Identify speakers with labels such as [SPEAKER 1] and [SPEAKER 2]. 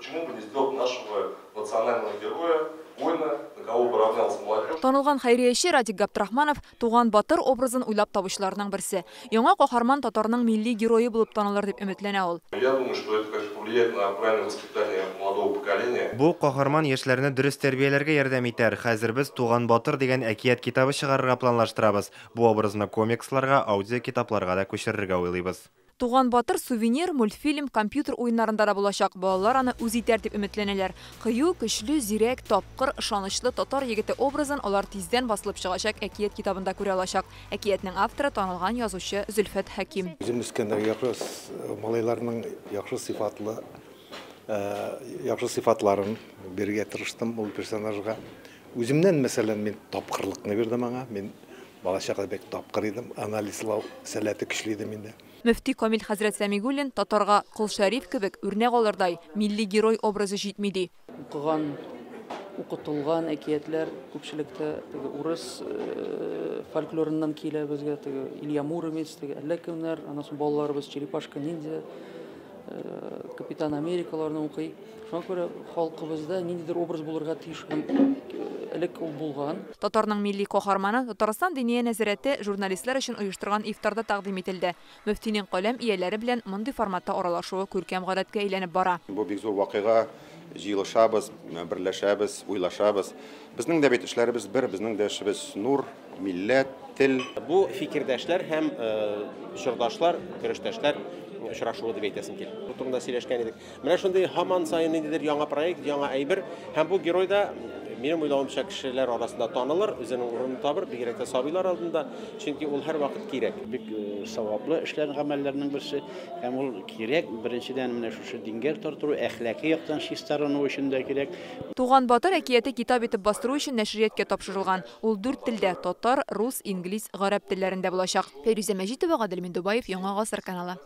[SPEAKER 1] Почему бы не сделать нашего национального героя, воина, на кого бы равнялся молодежь?
[SPEAKER 2] Танылган хәйрияче Радик Габдрахманов туган батыр образын уйлап табучыларның берсе. Яңа каһарман татарның милли герое булып танылыр дип өметләнә ул.
[SPEAKER 1] Я думаю, что это как-то повлияет на правильное воспитание молодого поколения.
[SPEAKER 3] Бу каһарман яшьләрне дөрес тәрбияләргә ярдәм итәр. Хәзер без Туган батыр дигән әкият китабы чыгарырга планлаштырабыз. Бу образны комиксларга, аудио китапларга да күчерергә уйлыйбыз.
[SPEAKER 2] Туган батыр сувенир, мультфильм, компьютер уеннарында да булачак. Балалар аны үз итәр дип өметләнәләр. Кыю, көчле, зирәк, тапкыр, ышанычлы татар егете образын алар тиздән басылып чыгачак әкият китабында күрә алачак. Әкиятнең авторы танылган язучы Зөлфәт Хәким.
[SPEAKER 4] Үзем үскәндә малайларның яхшы сыйфатларын бергә тырыштым ул персонажга. Үземнән мәсәлән мин тапкырлыкны бирдем аңа. Мин балачакта бик тапкыр идем, анализлау сәләте көчле иде миндә.
[SPEAKER 2] Мөфти Камил хәзрәт Сәмигуллин татарга Кол Шәриф кебек үрнәк алырдай милли герой образы җитми ди.
[SPEAKER 5] Укыган, укытылган әкиятләр күпчелекдә урыс фольклорыннан килә безгә, Илья Муромец, әллә кемнәр, аннан соң балаларыбыз Черепашка ниндзя, Капитан Америкаларны укый. Шуңа күрә халкыбызда ниндидер образ булырга тиеш, элек ул булган.
[SPEAKER 2] Татарның милли каһарманы Татарстан Диния нәзарәте журналистлар өчен оештырган ифтарда тәкъдим ителде. Мөфтинең каләм ияләре белән мондый форматта аралашуы күркәм гадәткә әйләнеп бара.
[SPEAKER 6] Бу бик зур вакыйга, җыелышабыз, берләшәбез, уйлашабыз. Безнең дә бит эшләребез бер, безнең дә эшебез нур, милләт, тел.
[SPEAKER 7] Бу фикердәшләр һәм җырдашлар, көрәштәшләр очрашуы дип әйтәсем килә. Бу турында сөйләшкән идек. Менә шундый һаман саен ниндидер яңа проект, яңа әйбер һәм бу герой да минем уйлавымча кешеләр арасында танылыр, үзенең урынын табыр, бигрәк тә сабыйлар алдында, чөнки ул һәрвакыт кирәк.
[SPEAKER 8] Бик саваплы эшләр гамәлләрнең берсе һәм ул кирәк. Беренчедән менә шушы дингә тартыру, әхлакый яктан чистарыну өчен дә кирәк.
[SPEAKER 2] Туган батыр әкияте китап итеп бастыру өчен нәшрияткә тапшырылган. Ул 4 телдә: татар, рус, инглиз, гарәп телләрендә булачак. Фәрүзә Мәҗитова, Гадел Миндубаев, Яңа гасыр каналы.